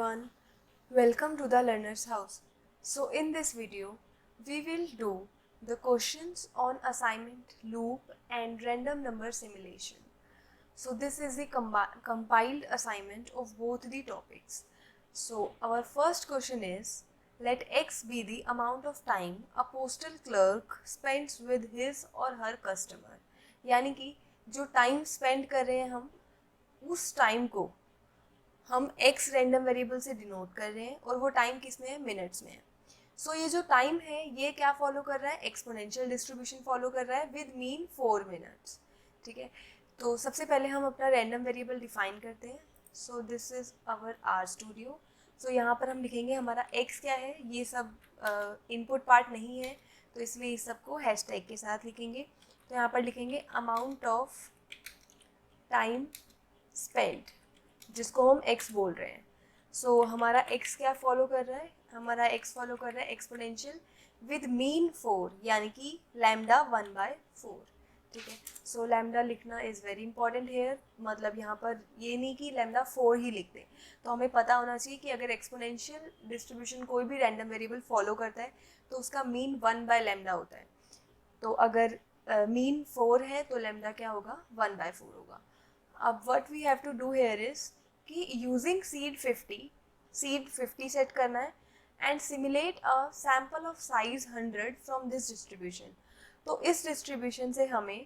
everyone, welcome to the Learner's House. So in this video, we will do the questions on assignment, loop and random number simulation. So this is the compiled assignment of both the topics. So our first question is, let x be the amount of time a postal clerk spends with his or her customer. यानी कि जो time spend कर रहे हैं हम, उस time को हम x रैंडम वेरिएबल से डिनोट कर रहे हैं और वो टाइम किस में है, मिनट्स में है. सो ये जो टाइम है ये क्या फॉलो कर रहा है, एक्सपोनेंशियल डिस्ट्रीब्यूशन फॉलो कर रहा है विद मीन 4 मिनट्स. ठीक है, तो सबसे पहले हम अपना रैंडम वेरिएबल डिफाइन करते हैं. So this is our R studio. So यहाँ पर हम लिखेंगे हमारा x क्या है, ये सब इनपुट पार्ट नहीं है तो इसलिए इस सबको हैशटैग के साथ लिखेंगे. तो यहाँ पर लिखेंगे अमाउंट ऑफ टाइम स्पेंड, जिसको हम x बोल रहे हैं. सो हमारा x क्या फॉलो कर रहा है, हमारा x फॉलो कर रहा है एक्सपोनेंशियल विद मीन 4, यानी कि लैम्डा 1/4. ठीक है, सो लैम्डा लिखना इज़ वेरी इंपॉर्टेंट हेयर. मतलब यहाँ पर ये नहीं कि लैम्डा 4 ही लिख दें, तो हमें पता होना चाहिए कि अगर एक्सपोनेंशियल डिस्ट्रीब्यूशन कोई भी रैंडम वेरिएबल फॉलो करता है तो उसका मीन 1/लैम्डा होता है. तो अगर मीन 4 है तो लैम्डा क्या होगा, 1/4 होगा. अब what we have to do here is कि यूजिंग सीड 50 सेट करना है and simulate a sample of size 100 from this distribution. तो इस डिस्ट्रीब्यूशन से हमें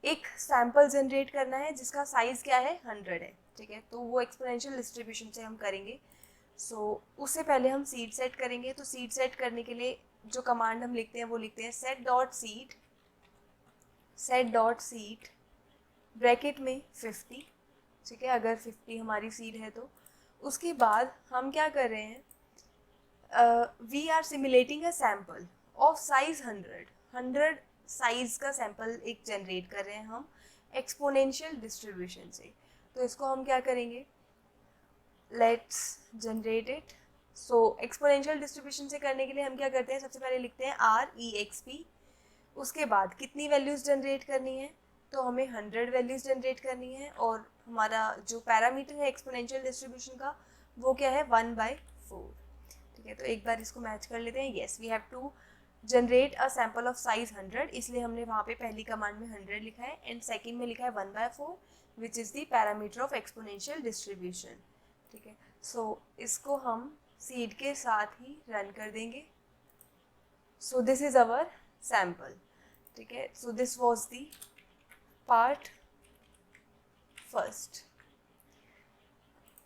एक सैम्पल जनरेट करना है जिसका साइज क्या है, 100 है. ठीक है, तो वो एक्सपोनेंशियल डिस्ट्रीब्यूशन से हम करेंगे. सो उससे पहले हम सीड सेट करेंगे. तो सीड सेट करने के लिए जो कमांड हम लिखते हैं वो लिखते हैं सेट डॉट सीड ब्रैकेट में 50. ठीक है, अगर 50 हमारी सीड है तो उसके बाद हम क्या कर रहे हैं, we are simulating a sample of size 100 size का सैम्पल एक जनरेट कर रहे हैं हम एक्सपोनेंशियल डिस्ट्रीब्यूशन से. तो इसको हम क्या करेंगे, let's generate it. So exponential distribution से करने के लिए हम क्या करते हैं, सबसे पहले लिखते हैं REXP. उसके बाद कितनी वैल्यूज़ जनरेट करनी है, तो हमें 100 वैल्यूज़ जनरेट करनी है और हमारा जो पैरामीटर है एक्सपोनेंशियल डिस्ट्रीब्यूशन का वो क्या है, 1/4. ठीक है, तो एक बार इसको मैच कर लेते हैं. Yes, we have to generate a sample of size 100, इसलिए हमने वहाँ पे पहली कमांड में 100 लिखा है एंड सेकेंड में लिखा है 1/4 which is the parameter of exponential distribution. ठीक है, सो इसको हम सीड के साथ ही रन कर देंगे. So this is our sample. ठीक है, so this was the part first.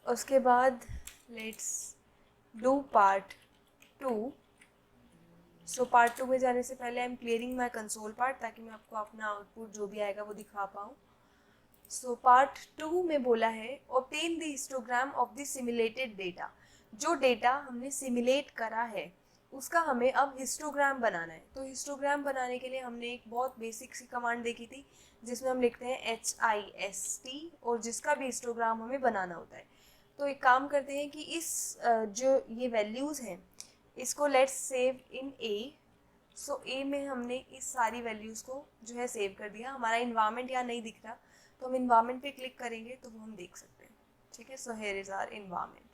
उसके बाद let's do part 2. So part 2 में जाने से पहले I am clearing my console part, ताकि मैं आपको अपना आउटपुट जो भी आएगा वो दिखा पाऊँ. सो पार्ट 2 में बोला है obtain the histogram of the simulated data. जो डेटा हमने सिमुलेट करा है उसका हमें अब हिस्टोग्राम बनाना है. तो हिस्टोग्राम बनाने के लिए हमने एक बहुत बेसिक सी कमांड देखी थी जिसमें हम लिखते हैं HIST और जिसका भी हिस्टोग्राम हमें बनाना होता है. तो एक काम करते हैं कि इस जो ये वैल्यूज़ हैं इसको let's save in A. So A में हमने इस सारी वैल्यूज़ को जो है सेव कर दिया. हमारा इन्वायरमेंट यहाँ नहीं दिख रहा तो हम इन्वायरमेंट पे क्लिक करेंगे तो वो हम देख सकते हैं. ठीक है, so here is our environment.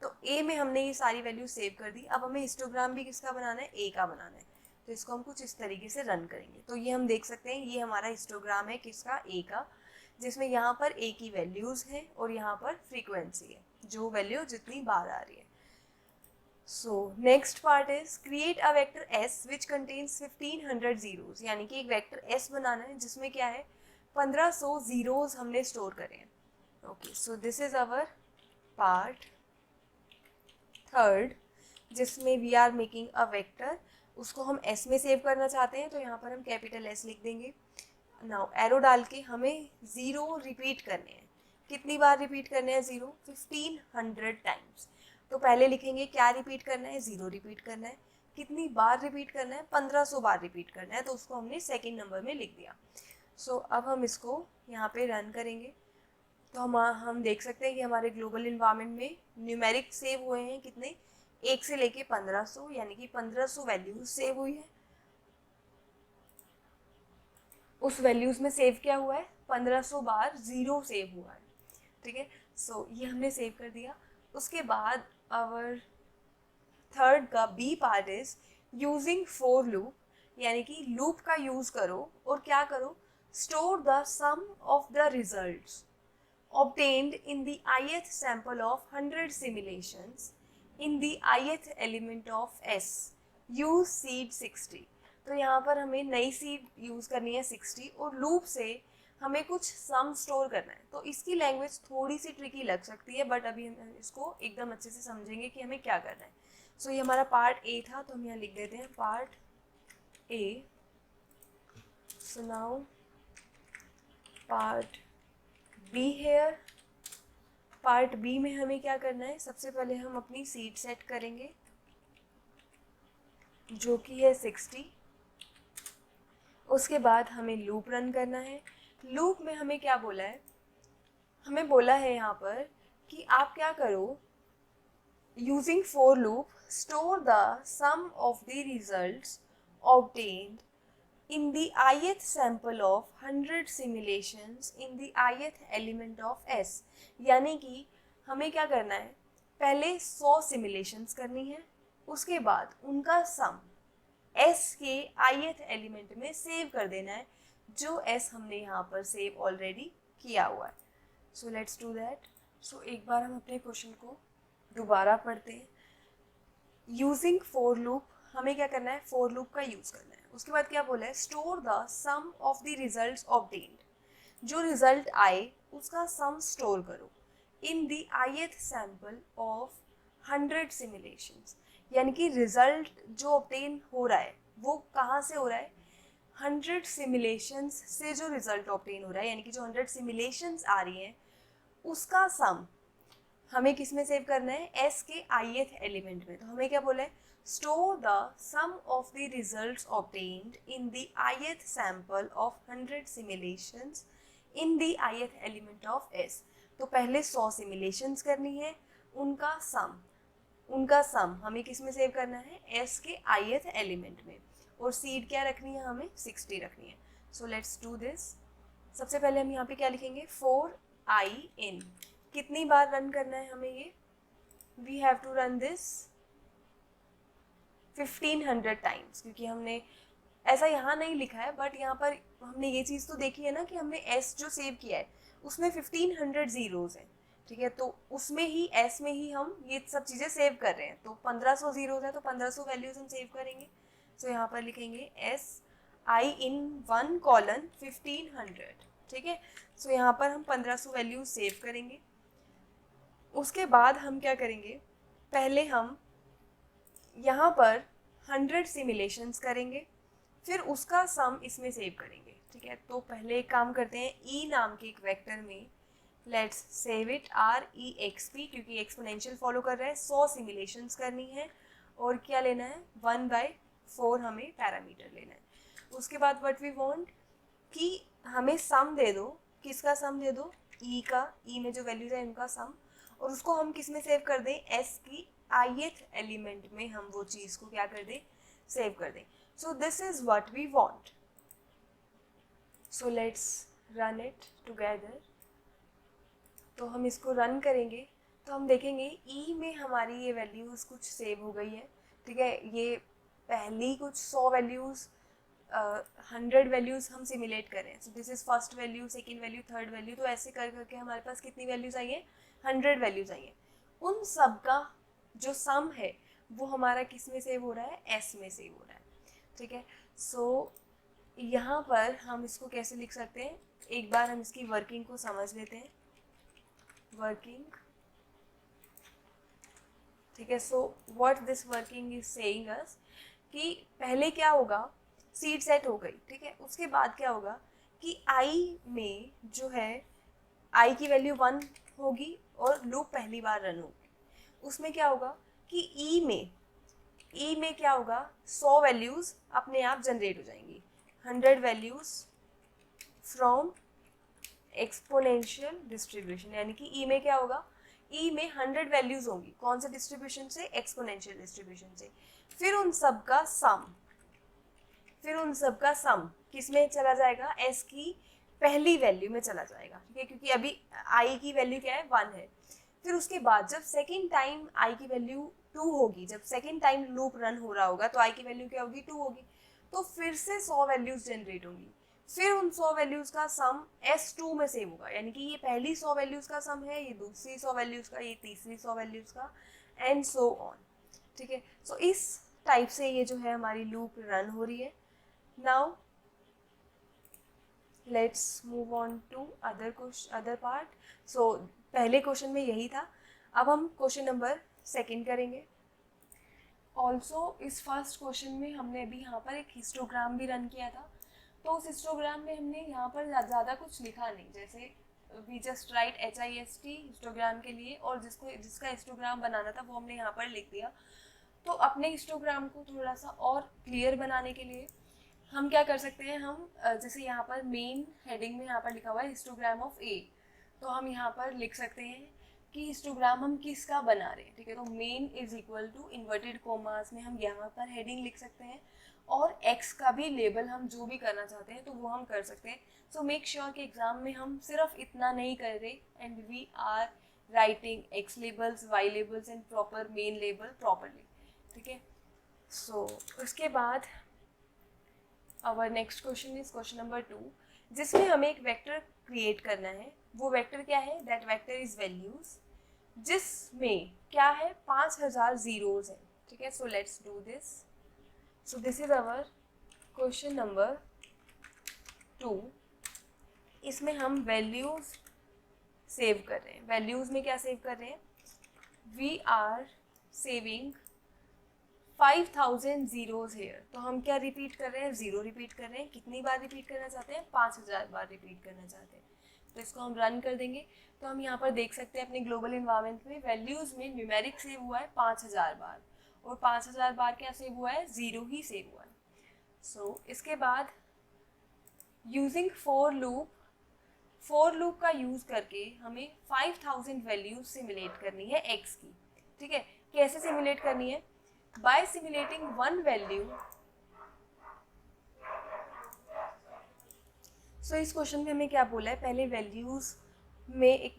तो A में हमने ये सारी वैल्यू सेव कर दी. अब हमें हिस्टोग्राम भी किसका बनाना है, A का बनाना है. तो इसको हम कुछ इस तरीके से रन करेंगे. तो ये हम देख सकते हैं ये हमारा हिस्टोग्राम है किसका, A का, जिसमें यहाँ पर A की वैल्यूज़ हैं और यहाँ पर फ्रीक्वेंसी है, जो वैल्यू जितनी बार आ रही है. So next part is create a vector S which contains 1500 zeros. यानी कि एक वेक्टर S बनाना है जिसमें क्या है, 1500 जीरोज हमने स्टोर करे हैं. Okay, so this is our part third, जिसमें we are making a vector. उसको हम S में सेव करना चाहते हैं तो यहाँ पर हम कैपिटल S लिख देंगे. नाउ एरो डाल के हमें ज़ीरो रिपीट करने हैं. कितनी बार रिपीट करने हैं ज़ीरो, 1500 टाइम्स. तो पहले लिखेंगे क्या रिपीट करना है, ज़ीरो रिपीट करना है. कितनी बार रिपीट करना है, 1500 बार रिपीट करना है. तो उसको हमने सेकेंड नंबर में लिख दिया. सो अब हम इसको यहाँ पे रन करेंगे तो हम देख सकते हैं कि हमारे ग्लोबल इन्वायरमेंट में न्यूमेरिक सेव हुए हैं कितने, 1 से लेके 1500, यानी कि 1500 वैल्यूज सेव हुई है. उस वैल्यूज़ में सेव क्या हुआ है, 1500 बार ज़ीरो सेव हुआ है. ठीक है, सो ये हमने सेव कर दिया. उसके बाद आवर थर्ड का B part is using for loop, यानी कि लूप का यूज करो और क्या करो, store the sum of the results obtained in the ith sample of 100 simulations in the ith element of S. Use seed 60. तो यहाँ पर हमें नई सीड यूज़ करनी है 60 और लूप से हमें कुछ सम स्टोर करना है। तो इसकी लैंग्वेज थोड़ी सी ट्रिकी लग सकती है, बट अभी हम इसको एकदम अच्छे से समझेंगे कि हमें क्या करना है। सो ये हमारा पार्ट ए था, तो हम यहाँ लिख देते हैं part A. So now part B here. Part B में हमें क्या करना है, सबसे पहले हम अपनी सीड सेट करेंगे जो कि है 60। उसके बाद हमें लूप रन करना है। लूप में हमें क्या बोला है, हमें बोला है यहाँ पर कि आप क्या करो, using for loop store the sum of the results obtained in the ith sample of 100 simulations in the ith element of S। यानी कि हमें क्या करना है, पहले 100 simulations करनी है, उसके बाद उनका सम S के ith एलिमेंट में सेव कर देना है, जो S हमने यहाँ पर सेव ऑलरेडी किया हुआ है। So let's do that. So एक बार हम अपने क्वेश्चन को दोबारा पढ़ते हैं। यूजिंग फॉर लूप, हमें क्या करना है, फॉर लूप का यूज़ करना है। उसके बाद क्या बोला है, store the sum of the results obtained, जो रिजल्ट आए उसका सम स्टोर करो in the ith sample of 100 simulations, यानी कि रिजल्ट जो ऑब्टेन हो रहा है वो कहाँ से हो रहा है, 100 सिमुलेशंस से जो रिजल्ट ऑब्टेन हो रहा है, यानी कि जो 100 सिमुलेशंस आ रही हैं उसका सम हमें किस में सेव करना है, S के ith एलिमेंट में। तो हमें क्या बोला है, store the sum of the results obtained in the ith sample of 100 simulations in the ith element of S। तो पहले 100 simulations करनी है, उनका सम हमें किस में सेव करना है, S के ith एलिमेंट में, और सीड क्या रखनी है, हमें 60 रखनी है। So let's do this. सबसे पहले हम यहाँ पे क्या लिखेंगे, फॉर i in, कितनी बार रन करना है हमें ये, we have to run this 1500 times, क्योंकि हमने ऐसा यहाँ नहीं लिखा है, बट यहाँ पर हमने ये चीज़ तो देखी है ना कि हमने S जो सेव किया है उसमें 1500 जीरोज़ हैं, ठीक है, तो उसमें ही S में ही हम ये सब चीज़ें सेव कर रहे हैं। तो 1500 जीरोज़ है तो 1500 वैल्यूज़ हम सेव करेंगे। सो यहाँ पर लिखेंगे S I in 1 colon 1500, ठीक है। सो यहाँ पर हम 1500 वैल्यूज सेव करेंगे। उसके बाद हम क्या करेंगे, पहले हम यहाँ पर 100 सिमुलेशंस करेंगे, फिर उसका सम इसमें सेव करेंगे, ठीक है। तो पहले एक काम करते हैं, ई नाम के एक वेक्टर में लेट्स सेव इट REXP, क्योंकि एक्सपोनेंशियल फॉलो कर रहा है, 100 सिमुलेशंस करनी है और क्या लेना है, 1/4 हमें पैरामीटर लेना है। उसके बाद व्हाट वी वांट कि हमें सम दे दो, किसका सम दे दो, ई का, ई में जो वैल्यूज है उनका सम, और उसको हम किस में सेव कर दें, एस की ith एलिमेंट में हम वो चीज़ को क्या कर दें, सेव कर दें। So this is what we want. So let's run it together. तो हम इसको रन करेंगे तो हम देखेंगे ई में हमारी ये वैल्यूज़ कुछ सेव हो गई है, ठीक है। ये पहली कुछ 100 वैल्यूज़ 100 वैल्यूज़ हम सिमुलेट करें। So this is first value, second value, third value, तो ऐसे कर करके हमारे पास कितनी वैल्यूज़ आई हैं, 100 वैल्यूज़ आई हैं। उन सब का जो सम है वो हमारा किस में सेव हो रहा है, एस में सेव हो रहा है, ठीक है। सो यहाँ पर हम इसको कैसे लिख सकते हैं, एक बार हम इसकी वर्किंग को समझ लेते हैं। वर्किंग, ठीक है। So what this working is saying us कि पहले क्या होगा, सीड सेट हो गई, ठीक है। उसके बाद क्या होगा कि आई में जो है आई की वैल्यू 1 होगी और लूप पहली बार रन होगी। उसमें क्या होगा कि ई में क्या होगा, 100 वैल्यूज़ अपने आप जनरेट हो जाएंगी, 100 वैल्यूज़ फ्रॉम एक्सपोनेंशियल डिस्ट्रीब्यूशन, यानी कि ई में क्या होगा, ई में 100 वैल्यूज़ होंगी, कौन से डिस्ट्रीब्यूशन से, एक्सपोनेंशियल डिस्ट्रीब्यूशन से। फिर उन सब का सम किस में चला जाएगा, एस की पहली वैल्यू में चला जाएगा, ठीक है, क्योंकि अभी आई की वैल्यू क्या है, 1 है। फिर उसके बाद जब सेकेंड टाइम आई की वैल्यू 2 होगी, जब सेकेंड टाइम लूप रन हो रहा होगा तो आई की वैल्यू क्या होगी, 2 होगी, तो फिर से 100 वैल्यूज जनरेट होंगी। फिर उन 100 वैल्यूज का सम S2 में सेव होगा, यानी कि ये पहली 100 वैल्यूज का सम है, ये दूसरी 100 वैल्यूज का, ये तीसरी 100 वैल्यूज का, एंड सो ऑन। ठीक है, सो इस टाइप से ये जो है हमारी लूप रन हो रही है। Now let's move on to other part. So पहले क्वेश्चन में यही था, अब हम क्वेश्चन नंबर सेकेंड करेंगे। ऑल्सो इस फर्स्ट क्वेश्चन में हमने अभी यहाँ पर एक हिस्टोग्राम भी रन किया था, तो उस हिस्टोग्राम में हमने यहाँ पर ज़्यादा कुछ लिखा नहीं, जैसे we just write HIST histogram के लिए, और जिसका हिस्टोग्राम बनाना था वो हमने यहाँ पर लिख दिया। तो अपने हिस्टोग्राम को थोड़ा सा और क्लियर बनाने के लिए हम क्या कर सकते हैं, हम जैसे यहाँ पर मेन हेडिंग में यहाँ पर लिखा हुआ है हिस्टोग्राम ऑफ A, तो हम यहाँ पर लिख सकते हैं कि हिस्टोग्राम हम किसका बना रहे हैं। ठीक है, तो main is equal to inverted commas में हम यहाँ पर हेडिंग लिख सकते हैं, और x का भी लेबल हम जो भी करना चाहते हैं तो वो हम कर सकते हैं। सो मेक श्योर कि एग्जाम में हम सिर्फ इतना नहीं कर रहे, and we are writing x labels, y labels and proper main label properly. ठीक है, सो उसके बाद our next question is question number 2, जिसमें हमें एक वेक्टर क्रिएट करना है। वो वेक्टर क्या है, दैट वेक्टर इज वैल्यूज, जिसमें क्या है 5000 जीरोज है। ठीक है, so let's do this. So this is our question number 2। इसमें हम वैल्यूज सेव कर रहे हैं। वैल्यूज में क्या सेव कर रहे हैं, we are saving 5000 zeros here. तो हम क्या रिपीट कर रहे हैं, जीरो रिपीट कर रहे हैं। कितनी बार रिपीट करना चाहते हैं, 5000 बार रिपीट करना चाहते हैं। तो इसको हम रन कर देंगे, तो हम यहाँ पर देख सकते हैं अपने ग्लोबल इन्वायरमेंट में वैल्यूज में न्यूमेरिक सेव हुआ है 5000 बार, और 5000 बार क्या सेव हुआ है, जीरो ही सेव हुआ है। सो इसके बाद यूजिंग फोर लूप का यूज करके हमें 5000 वैल्यूज सिमुलेट करनी है x की। ठीक है, कैसे सिमुलेट करनी है, बाय सिमुलेटिंग वन वैल्यू। सो इस क्वेश्चन में हमें क्या बोला है, पहले वैल्यूज में एक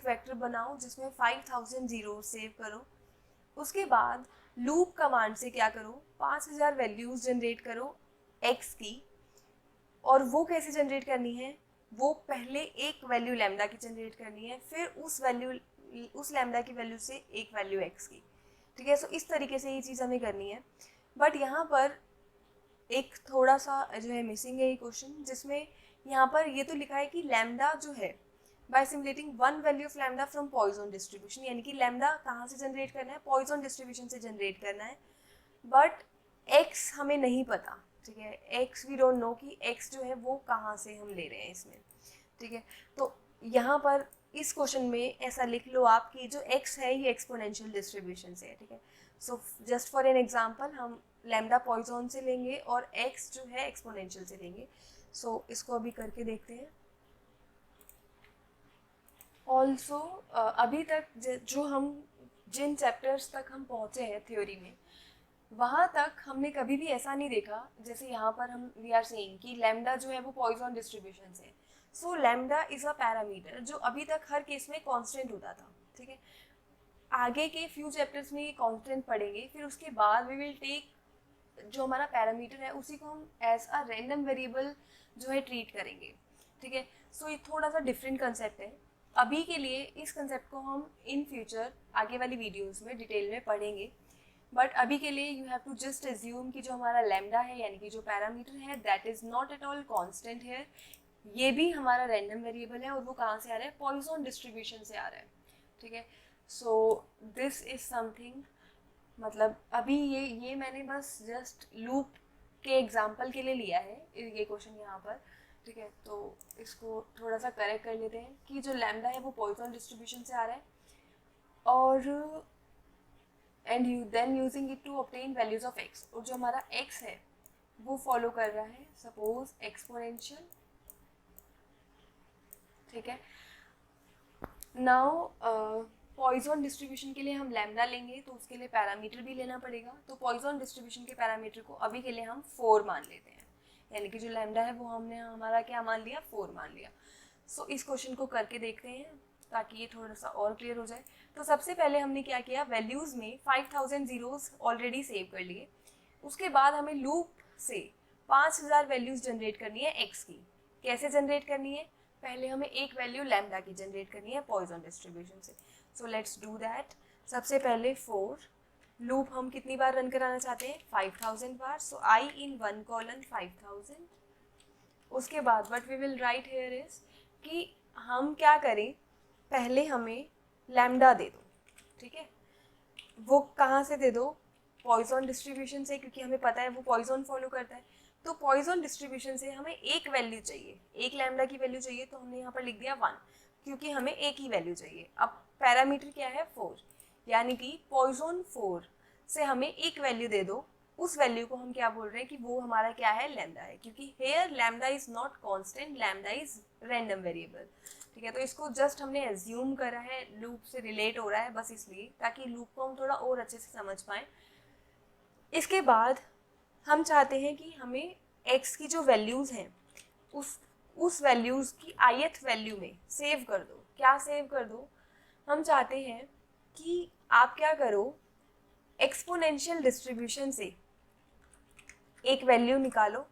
वेक्टर बनाओ जिसमें 5000 जीरो सेव करो। उसके बाद लूप कमांड से क्या करो, 5000 वैल्यूज जनरेट करो x की, और वो कैसे जनरेट करनी है, वो पहले एक वैल्यू लैम्डा की जनरेट करनी है, फिर उस लैम्डा की वैल्यू से एक वैल्यू x की। ठीक है, सो इस तरीके से ये चीज़ हमें करनी है। बट यहाँ पर एक थोड़ा सा जो है मिसिंग है ये क्वेश्चन, जिसमें यहाँ पर ये तो लिखा है कि लैम्डा जो है by simulating one value of lambda from Poisson distribution, यानी कि लैम्डा कहाँ से जनरेट करना है, पॉइजन डिस्ट्रीब्यूशन से जनरेट करना है। बट x हमें नहीं पता। ठीक है, x वी डोंट नो कि x जो है वो कहाँ से हम ले रहे हैं इसमें। ठीक है, तो यहाँ पर इस क्वेश्चन में ऐसा लिख लो आप कि जो x है ये एक्सपोनेंशियल डिस्ट्रीब्यूशन से है। ठीक है, so just for an example हम लैम्डा पॉइजन से लेंगे और x जो है एक्सपोनेंशियल से लेंगे। सो इसको अभी करके देखते हैं। ऑल्सो अभी तक जिन चैप्टर्स तक हम पहुँचे हैं थ्योरी में, वहाँ तक हमने कभी भी ऐसा नहीं देखा, जैसे यहाँ पर हम वी आर सेइंग कि लैम्डा जो है वो पॉइजन डिस्ट्रीब्यूशन से। सो लैम्डा इज अ पैरामीटर जो अभी तक हर केस में कांस्टेंट होता था। ठीक है, आगे के फ्यू चैप्टर्स में ये कांस्टेंट पढ़ेंगे, फिर उसके बाद वी विल टेक जो हमारा पैरामीटर है उसी को हम एज अ रैंडम वेरिएबल जो है ट्रीट करेंगे। ठीक है, सो ये थोड़ा सा डिफरेंट कंसेप्ट है। अभी के लिए इस कंसेप्ट को हम इन फ्यूचर आगे वाली वीडियोज़ में डिटेल में पढ़ेंगे। बट अभी के लिए you have to just assume कि जो हमारा लैम्डा है यानी कि जो पैरामीटर है that is not at all constant है, ये भी हमारा रैंडम वेरिएबल है, और वो कहाँ से आ रहा है, पॉइजन डिस्ट्रीब्यूशन से आ रहा है। ठीक है, सो दिस इज समथिंग, मतलब अभी ये मैंने बस जस्ट लूप के एग्जाम्पल के लिए लिया है ये क्वेश्चन यहाँ पर। ठीक है, तो इसको थोड़ा सा करेक्ट कर लेते हैं कि जो लैम्डा है वो पॉइजन डिस्ट्रीब्यूशन से आ रहा है, और and then using it to obtain values of x, और जो हमारा x है वो फॉलो कर रहा है सपोज एक्सपोनेंशियल। ठीक है, नाउ पॉइजन डिस्ट्रीब्यूशन के लिए हम लैम्डा लेंगे तो उसके लिए पैरामीटर भी लेना पड़ेगा। तो पॉइजन डिस्ट्रीब्यूशन के पैरामीटर को अभी के लिए हम 4 मान लेते हैं, यानी कि जो लैम्डा है वो हमने हमारा क्या मान लिया, 4 मान लिया। सो इस क्वेश्चन को करके देखते हैं। ताकि ये थोड़ा सा और क्लियर हो जाए। तो सबसे पहले हमने क्या किया, वैल्यूज़ में 5000 जीरोस ऑलरेडी सेव कर लिए। उसके बाद हमें लूप से 5000 वैल्यूज़ जनरेट करनी है एक्स की। कैसे जनरेट करनी है, पहले हमें एक वैल्यू लैम्डा की जनरेट करनी है पॉइसन डिस्ट्रीब्यूशन से। सो लेट्स डू दैट। सबसे पहले 4 लूप हम कितनी बार रन कराना चाहते हैं, 5000 बार। सो आई इन वन कॉलन 5000। उसके बाद what we will write here is कि हम क्या करें, पहले हमें लैम्डा दे दो, ठीक है। वो कहाँ से दे दो, पॉइसन डिस्ट्रीब्यूशन से, क्योंकि हमें पता है वो पॉइसन फॉलो करता है। तो पॉइसन डिस्ट्रीब्यूशन से हमें एक वैल्यू चाहिए, एक लैम्डा की वैल्यू चाहिए, तो हमने यहाँ पर लिख दिया 1, क्योंकि हमें एक ही वैल्यू चाहिए। अब पैरामीटर क्या है, 4, यानी कि पॉइसन 4 से हमें एक वैल्यू दे दो। उस वैल्यू को हम क्या बोल रहे हैं कि वो हमारा क्या है, लैम्डा है, क्योंकि here lambda is not constant, lambda is random variable, ठीक है। तो इसको जस्ट हमने एज्यूम करा है, लूप से रिलेट हो रहा है बस इसलिए, ताकि लूप को हम थोड़ा और अच्छे से समझ पाएँ। इसके बाद हम चाहते हैं कि हमें x की जो वैल्यूज़ हैं उस वैल्यूज़ की ith वैल्यू में सेव कर दो। क्या सेव कर दो, हम चाहते हैं कि आप क्या करो, एक्सपोनेंशियल डिस्ट्रीब्यूशन से एक वैल्यू निकालो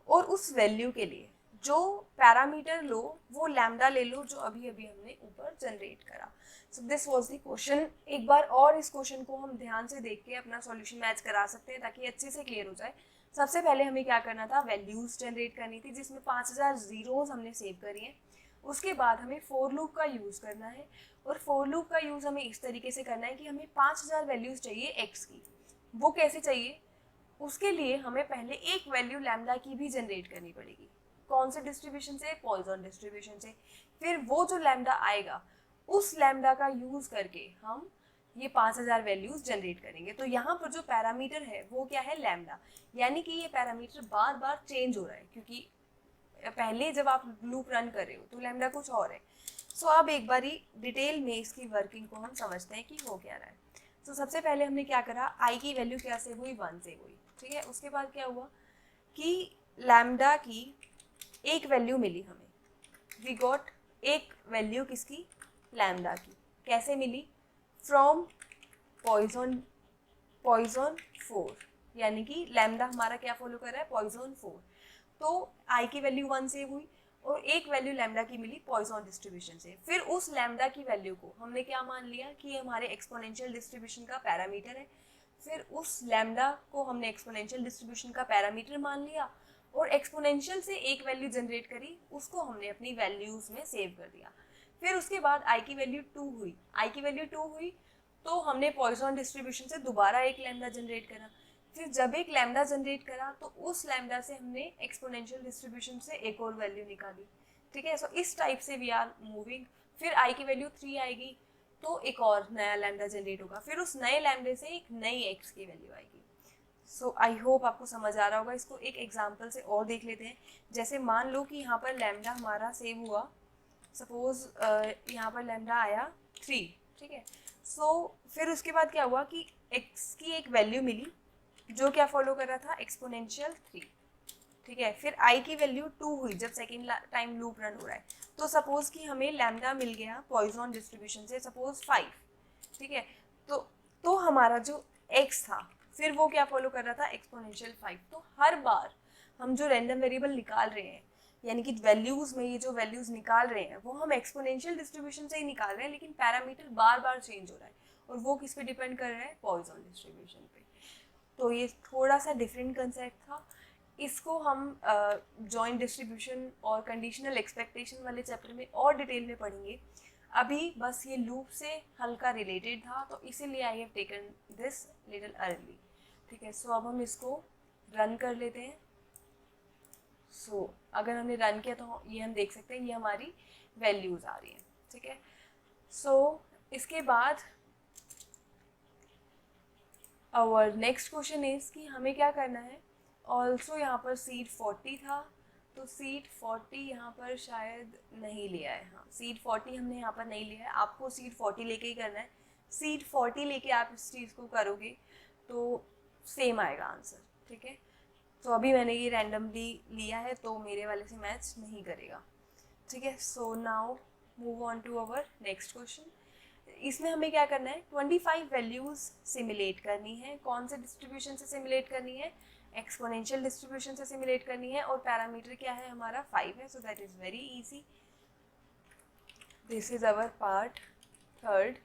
और उस वैल्यू के लिए जो पैरामीटर लो वो लैम्डा ले लो, जो अभी अभी हमने ऊपर जनरेट करा। So this was the question. एक बार और इस क्वेश्चन को हम ध्यान से देख के अपना सॉल्यूशन मैच करा सकते हैं ताकि अच्छे से क्लियर हो जाए। सबसे पहले हमें क्या करना था, वैल्यूज जनरेट करनी थी जिसमें 5000 जीरोज हमने सेव करी हैं। उसके बाद हमें फोर लूप का यूज़ करना है, और फोर लूप का यूज़ हमें इस तरीके से करना है कि हमें 5000 वैल्यूज़ चाहिए एक्स की। वो कैसे चाहिए, उसके लिए हमें पहले एक वैल्यू लैम्डा की भी जनरेट करनी पड़ेगी। कौन से डिस्ट्रीब्यूशन से, पॉइसन डिस्ट्रीब्यूशन से। फिर वो जो लैम्डा आएगा उस लैम्डा का यूज़ करके हम ये 5000 वैल्यूज जनरेट करेंगे। तो यहाँ पर जो पैरामीटर है वो क्या है, लैम्डा, यानी कि ये पैरामीटर बार बार चेंज हो रहा है, क्योंकि पहले जब आप लूप रन कर रहे हो तो लैम्डा कुछ और है। सो अब एक बारी डिटेल में इसकी वर्किंग को हम समझते हैं कि हो क्या रहा है। तो सबसे पहले हमने क्या करा, आई की वैल्यू क्या से हुई, 1 से हुई, ठीक है। उसके बाद क्या हुआ कि लैम्डा की एक वैल्यू मिली हमें, वी गॉट एक वैल्यू किसकी, लैम्डा की। कैसे मिली, फ्रॉम पॉइसन 4, यानी कि लैम्डा हमारा क्या फॉलो कर रहा है, पॉइसन 4। तो आई की वैल्यू 1 से हुई और एक वैल्यू लैम्डा की मिली पॉइसन डिस्ट्रीब्यूशन से। फिर उस लैम्डा की वैल्यू को हमने क्या मान लिया कि ये हमारे एक्सपोनेंशियल डिस्ट्रीब्यूशन का पैरामीटर है। फिर उस लैम्डा को हमने एक्सपोनेंशियल डिस्ट्रीब्यूशन का पैरामीटर मान लिया और एक्सपोनेंशियल से एक वैल्यू जनरेट करी, उसको हमने अपनी वैल्यूज में सेव कर दिया। फिर उसके बाद आई की वैल्यू 2 हुई, आई की वैल्यू 2 हुई तो हमने पॉइसन डिस्ट्रीब्यूशन से दोबारा एक लैम्डा जनरेट करा। फिर जब एक लैम्डा जनरेट करा तो उस लैम्डा से हमने एक्सपोनेंशियल डिस्ट्रीब्यूशन से एक और वैल्यू निकाली, ठीक है। सो इस टाइप से वी आर मूविंग। फिर आई की वैल्यू 3 आएगी तो एक और नया लैम्डा जनरेट होगा, फिर उस नए लैम्डे से एक नई एक्स की वैल्यू आएगी। सो आई होप आपको समझ आ रहा होगा। इसको एक एग्जाम्पल से और देख लेते हैं। जैसे मान लो कि यहाँ पर लैम्डा हमारा सेव हुआ, सपोज यहाँ पर लैम्डा आया 3, ठीक है। सो फिर उसके बाद क्या हुआ कि एक्स की एक वैल्यू मिली जो क्या फॉलो कर रहा था, एक्सपोनेंशियल 3, ठीक है। फिर आई की वैल्यू 2 हुई जब सेकेंड टाइम लूप रन हो रहा है। तो सपोज कि हमें लैम्डा मिल गया पॉइसन डिस्ट्रीब्यूशन से, सपोज 5, ठीक है। तो हमारा जो एक्स था फिर वो क्या फॉलो कर रहा था, एक्सपोनेंशियल 5। तो हर बार हम जो रैंडम वेरिएबल निकाल रहे हैं, यानी कि वैल्यूज में ये जो वैल्यूज निकाल रहे हैं वो हम एक्सपोनेंशियल डिस्ट्रीब्यूशन से ही निकाल रहे हैं, लेकिन पैरामीटर बार बार चेंज हो रहा है और वो किस पे डिपेंड कर रहा है, पॉइसन डिस्ट्रीब्यूशन पे। तो ये थोड़ा सा डिफरेंट कंसेप्ट था। इसको हम जॉइंट डिस्ट्रीब्यूशन और कंडीशनल एक्सपेक्टेशन वाले चैप्टर में और डिटेल में पढ़ेंगे। अभी बस ये लूप से हल्का रिलेटेड था तो इसीलिए I have taken this little early, ठीक है। सो अब हम इसको रन कर लेते हैं। सो अगर हमने रन किया तो ये हम देख सकते हैं ये हमारी वैल्यूज़ आ रही हैं, ठीक है। सो इसके बाद और नेक्स्ट क्वेश्चन इज कि हमें क्या करना है। ऑल्सो यहाँ पर सीट 40 था, तो सीट 40 यहाँ पर शायद नहीं लिया है। हाँ, सीट 40 हमने यहाँ पर नहीं लिया है, आपको सीट 40 लेके ही करना है। सीट 40 लेके आप इस चीज़ को करोगे तो सेम आएगा आंसर, ठीक है। तो अभी मैंने ये रैंडमली लिया है तो मेरे वाले से मैच नहीं करेगा, ठीक है। So now move on to our next question. इसमें हमें क्या करना है, 25 वैल्यूज सिमुलेट करनी है। कौन से डिस्ट्रीब्यूशन से सिमुलेट करनी है, एक्सपोनेंशियल डिस्ट्रीब्यूशन से सिमुलेट करनी है, और पैरामीटर क्या है हमारा 5 है, so that is very easy. This is our part third.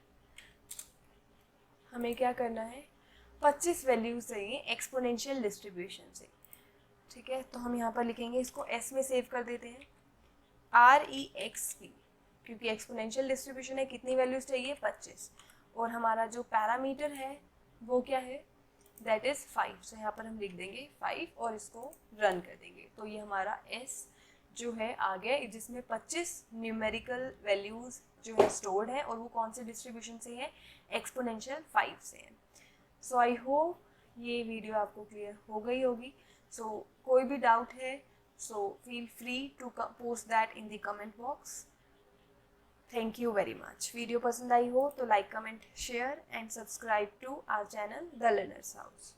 हमें क्या करना है, 25 वैल्यूज चाहिए एक्सपोनेंशियल डिस्ट्रीब्यूशन से, ठीक है। तो हम यहाँ पर लिखेंगे, इसको एस में सेव कर देते हैं, REXP, क्योंकि एक्सपोनेंशियल डिस्ट्रीब्यूशन है, कितनी वैल्यूज चाहिए, 25, और हमारा जो पैरामीटर है वो क्या है, दैट इज 5। सो यहाँ पर हम लिख देंगे 5 और इसको रन कर देंगे, तो ये हमारा एस जो है आ गया, जिसमें 25 न्यूमेरिकल वैल्यूज जो है स्टोर्ड है, और वो कौन से डिस्ट्रीब्यूशन से है, एक्सपोनेंशियल 5 से है। सो आई होप ये वीडियो आपको क्लियर हो गई होगी। सो कोई भी डाउट है, so feel free to post that in the comment box. Thank you very much. Video पसंद आई हो तो like, comment, share and subscribe to our channel the Learners house.